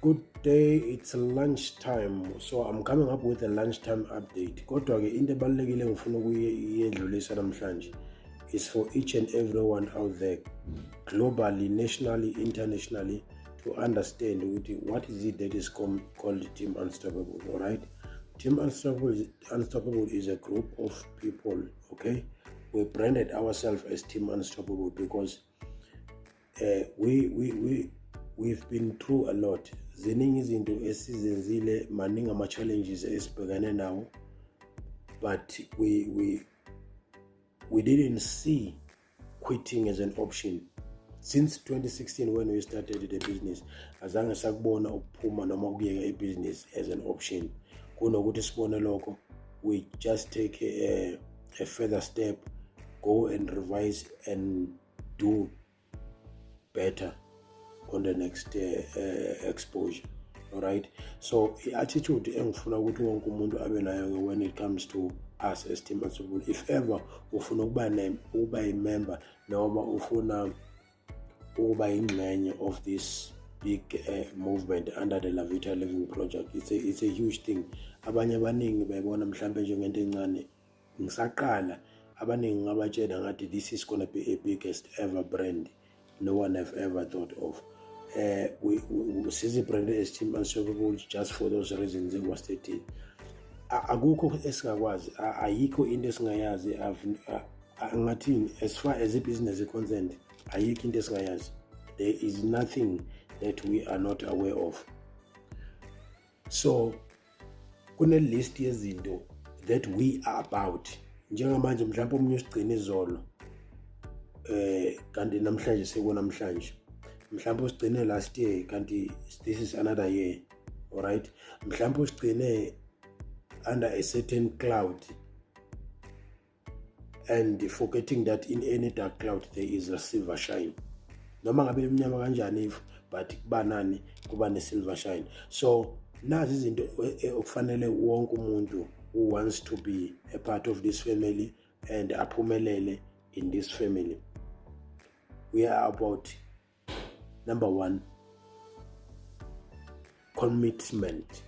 Good day, it's lunchtime. So I'm coming up with a lunchtime update. Kodwa ke into ebalulekile ngifuna ukuyedlulisa namhlanje is for each and everyone out there, globally, nationally, internationally, to understand what is it that is called Team Unstoppable, all right? Team Unstoppable is a group of people, okay? We branded ourselves as Team Unstoppable because we've been through a lot. Ziningi izinto esizenzile, maningi ama-challenges esibhekane nawo, but we didn't see quitting as an option. Since 2016 when we started the business, azange sakubona ukuphuma noma ukuyeka i-business as an option. Kunokuthi sibone lokho, we just take a further step, go and revise and do better on the next exposure. All right, so i-attitude engifuna ukuthi wonke umuntu abe nayo when it comes to us as Team Unstoppable, if ever ufuna ukuba i-member noma ufuna ukuba ingxenye of this big movement under the La Vita Living Project, it's a huge thing. Abanye abaningi bayibona mhlambe njengento encane. Ngisaqala abaningi ngabatshela ngathi this is going to be a biggest ever brand no one have ever thought of. We branded as Team Unstoppable just for those reasons engiwastated. Akukho esingakwazi, ayikho into esingayazi ngathini as far as business is concerned. Ayikho into esingayazi. There is nothing that we are not aware of. So kune list yezinto that we are about. Njengamanje mhlawumbe omunye usigcina izolo kanti namhlanje sekunamhlanje, mhlawumbe usigcine last year kanti this is another year, all right? Mhlawumbe usigcine under a certain cloud and forgetting that in any dark cloud there is a silver shine. Noma ngabe emnyama kanjani if but kubanani kuba ne silver shine. So nazi izinto okufanele wonke umuntu who wants to be a part of this family and aphumelele in this family. We are about, number one, commitment.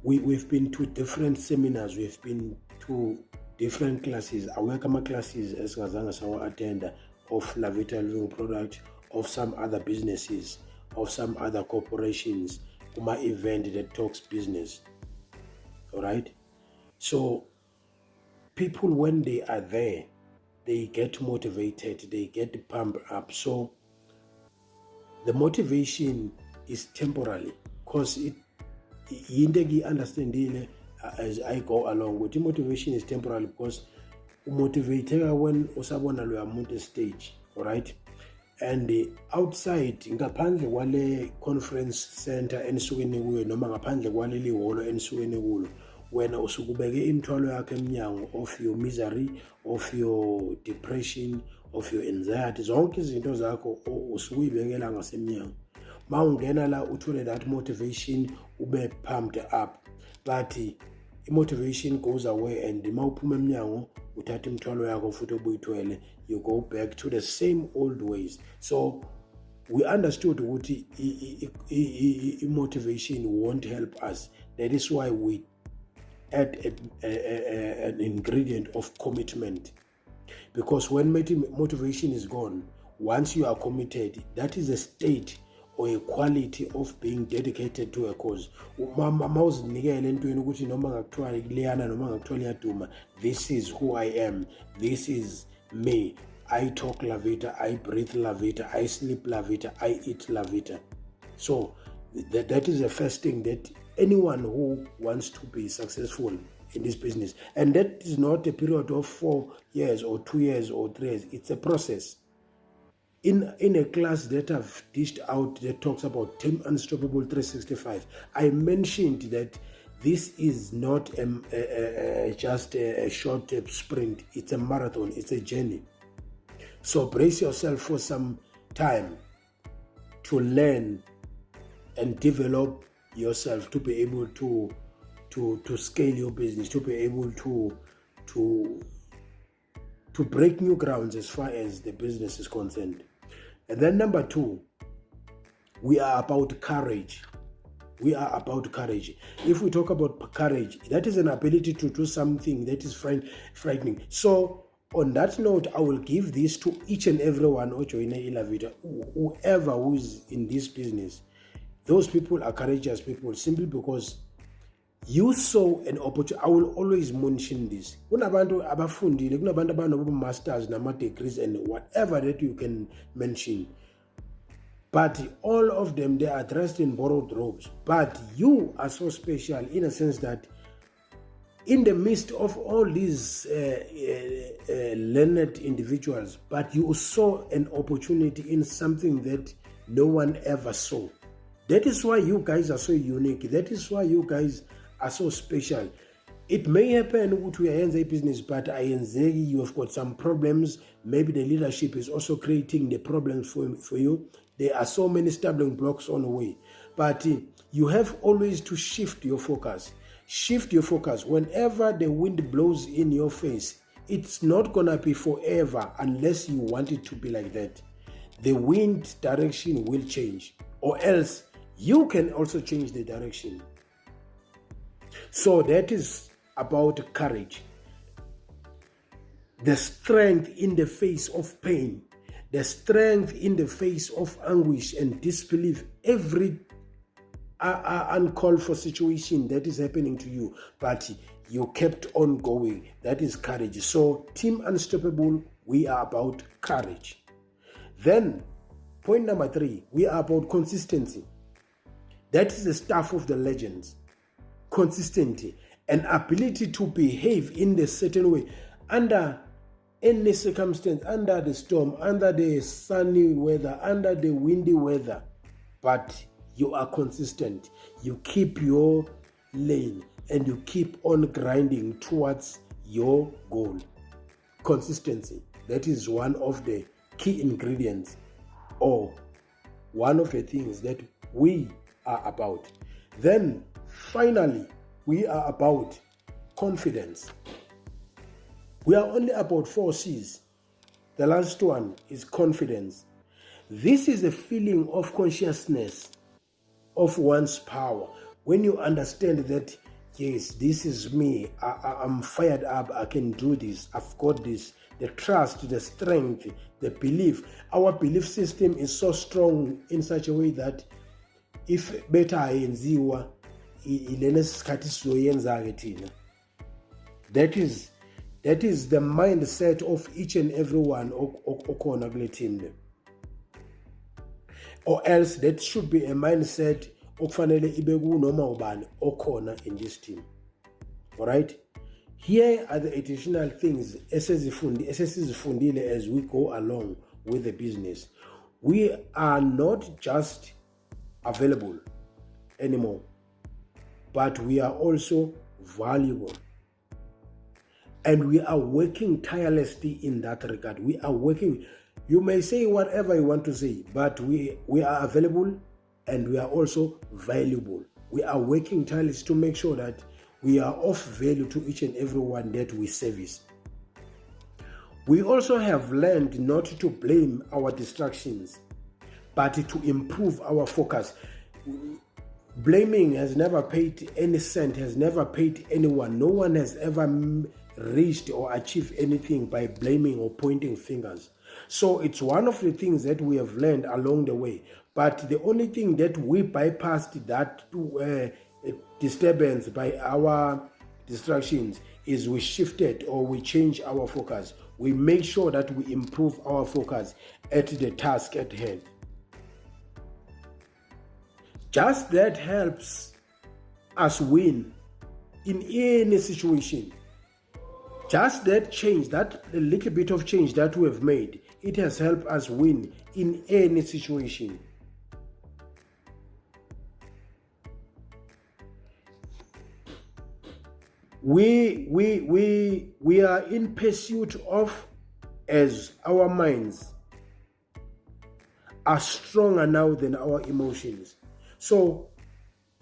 We've been to different seminars, we've been to different classes, awekama classes esingazange sawa attend of La Vita Living Product, of some other businesses, of some other corporations, kuma event that talks business. All right? So people, when they are there, they get motivated, they get pumped up. So the motivation is temporary because you understand as I go along with the motivation is temporary because motivated when usabona lo amuntu stage, all right? And outside ngaphandle kwale conference center enisuke nikuyo noma ngaphandle kwaleli holo enisuke nikulo, wena usukubeke imithwalo yakhe eminyango of your misery, of your depression, of your anxiety, zonke izinto zakho usukuyibekela ngasemnyango. Mawungena la uthole that motivation, ube pumped up, but motivation goes away and mawuphuma emnyango uthatha imithwalo yakho futhi ubuyithwele, you go back to the same old ways. So we understood ukuthi motivation won't help us. That is why we add an ingredient of commitment, because when motivation is gone, once you are committed, that is a state or a quality of being dedicated to a cause. Mawuzinikele entweni ukuthi noma ngakuthiwa liyana noma ngakuthiwa liyaduma, this is who I am, this is me, I talk La Vita, I breathe La Vita, I sleep La Vita, I eat La Vita. So that is the first thing that anyone who wants to be successful in this business, and that is not a period of 4 years or 2 years or 3 years, it's a process. In a class that I've dished out that talks about Team Unstoppable 365, I mentioned that this is not just a short sprint, it's a marathon, it's a journey. So brace yourself for some time to learn and develop yourself to be able to scale your business, to be able to break new grounds as far as the business is concerned. And then number two, we are about courage. We are about courage. If we talk about courage, that is an ability to do something that is frightening. So on that note, I will give this to each and everyone who join Ilavita, whoever who is in this business. Those people are courageous people simply because you saw an opportunity. I will always mention this. Kunabantu abafundile, kunabantu abanama-masters, nama-degrees, and whatever that you can mention. But all of them, they are dressed in borrowed robes. But you are so special in a sense that in the midst of all these learned individuals, but you saw an opportunity in something that no one ever saw. That is why you guys are so unique. That is why you guys are so special. It may happen with your hands business, but you have got some problems. Maybe the leadership is also creating the problems for you. There are so many stumbling blocks on the way. But you have always to shift your focus. Shift your focus. Whenever the wind blows in your face, it's not going to be forever unless you want it to be like that. The wind direction will change, or else you can also change the direction. So that is about courage. The strength in the face of pain, the strength in the face of anguish and disbelief, every uncalled for situation that is happening to you, but you kept on going. That is courage. So Team Unstoppable, we are about courage. Then point number 3, we are about consistency. That is the stuff of the legends. Consistency, an ability to behave in a certain way under any circumstance, under the storm, under the sunny weather, under the windy weather, but you are consistent. You keep your lane and you keep on grinding towards your goal. Consistency, that is one of the key ingredients or one of the things that we are about. Then finally, we are about confidence. We are only about 4 C's. The last one is confidence. This is a feeling of consciousness of one's power. When you understand that, yes, this is me, I'm fired up, I can do this, I've got this. The trust, the strength, the belief. Our belief system is so strong in such a way that if better ayenziwa ilena sikhathi sizoyenza-ke thina. That is the mindset of each and everyone okhona kule team le. Or else that should be a mindset okufanele ibe kunoma ubani okhona in this team. All right? Here are the additional things esesizifundile as we go along with the business. We are not just available anymore, but we are also valuable. And we are working tirelessly in that regard. We are working. You may say whatever you want to say, but we are available and we are also valuable. We are working tirelessly to make sure that we are of value to each and everyone that we service. We also have learned not to blame our distractions, but to improve our focus. Blaming has never paid any cent, has never paid anyone. No one has ever reached or achieved anything by blaming or pointing fingers. So it's one of the things that we have learned along the way. But the only thing that we bypassed that disturbance by our distractions is we shifted or we changed our focus. We make sure that we improve our focus at the task at hand. Just that helps us win in any situation. Just that change, that little bit of change that we have made, it has helped us win in any situation. We are in pursuit of, as our minds are stronger now than our emotions. So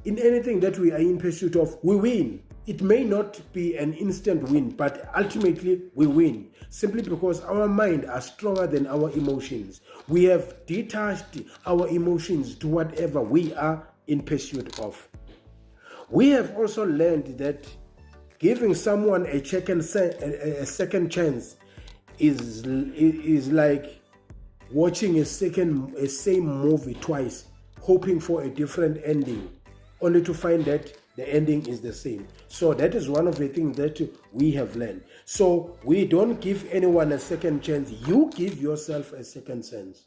in anything that we are in pursuit of, we win. It may not be an instant win, but ultimately we win simply because our mind are stronger than our emotions. We have detached our emotions to whatever we are in pursuit of. We have also learned that giving someone a second chance is like watching a same movie twice, hoping for a different ending, only to find that the ending is the same. So that is one of the things that we have learned. So we don't give anyone a second chance. You give yourself a second chance.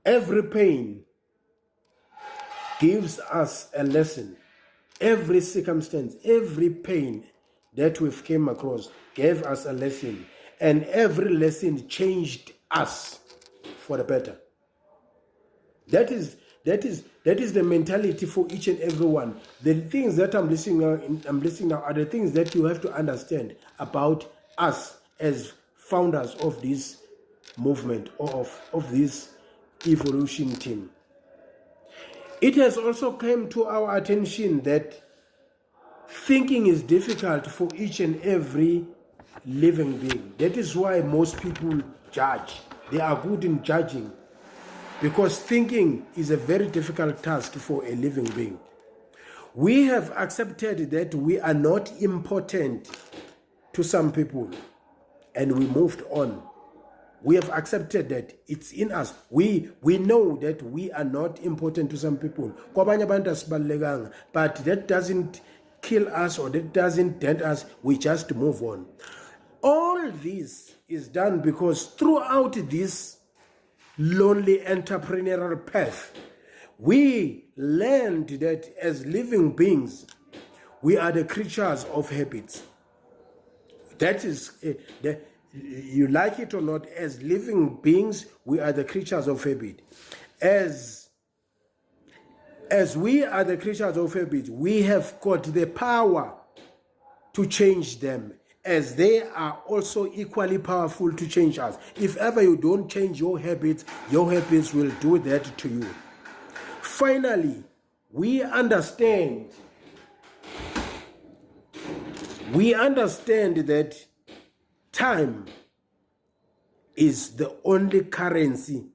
Every pain gives us a lesson. Every circumstance, every pain that we've came across gave us a lesson. And every lesson changed us for the better. That is the mentality for each and every one. The things that I'm listing now are the things that you have to understand about us as founders of this movement or of this evolution team. It has also come to our attention that thinking is difficult for each and every living being. That is why most people judge. They are good in judging, because thinking is a very difficult task for a living being. We have accepted that we are not important to some people, and we moved on. We have accepted that it's in us. We know that we are not important to some people, but that doesn't kill us or that doesn't dent us. We just move on. All this is done because throughout this lonely entrepreneurial path, we learned that as living beings, we are the creatures of habits. That is, you like it or not, as living beings, we are the creatures of habit. As we are the creatures of habit, we have got the power to change them, as they are also equally powerful to change us. If ever you don't change your habits will do that to you. Finally, we understand that time is the only currency.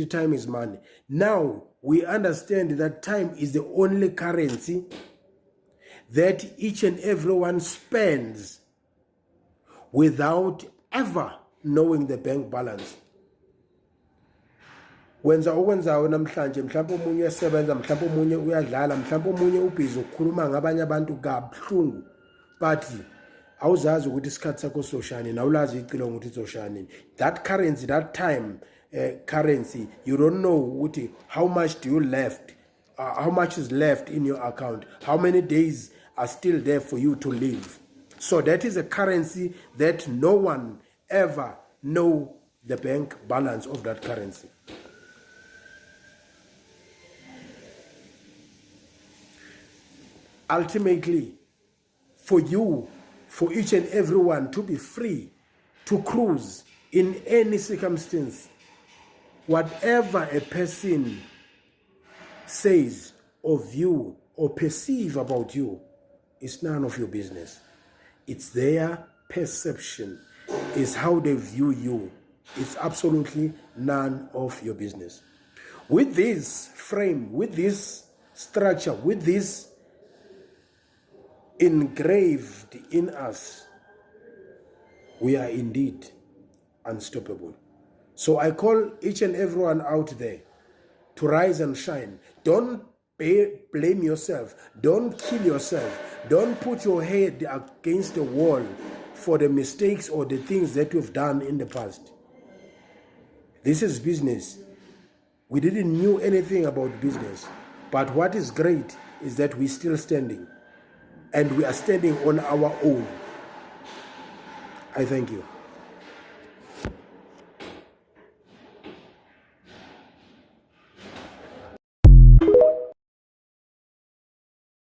Time is money. Now we understand that time is the only currency that each and everyone spends without ever knowing the bank balance. Wenza okwenzayo namhlanje, mhlawumbe omunye uyasebenza, mhlawumbe omunye uyadlala, mhlawumbe omunye ubhizi ukukhuluma ngabanye abantu kabuhlungu, but awuzazi ukuthi isikhathi sakho soshani, nawulazi icilongo ukuthi soshani. That currency, that time currency, you don't know ukuthi how much do you left, how much is left in your account, how many days are still there for you to live. So that is a currency that no one ever know the bank balance of that currency. Ultimately, for each and everyone to be free to cruise in any circumstance, whatever a person says of you or perceive about you is none of your business. It's their perception, it's how they view you. It's absolutely none of your business. With this frame, with this structure, with this engraved in us, we are indeed unstoppable. So I call each and everyone out there to rise and shine. Don't blame yourself. Don't kill yourself. Don't put your head against the wall for the mistakes or the things that you've done in the past. This is business. We didn't know anything about business. But what is great is that we're still standing. And we are standing on our own. I thank you.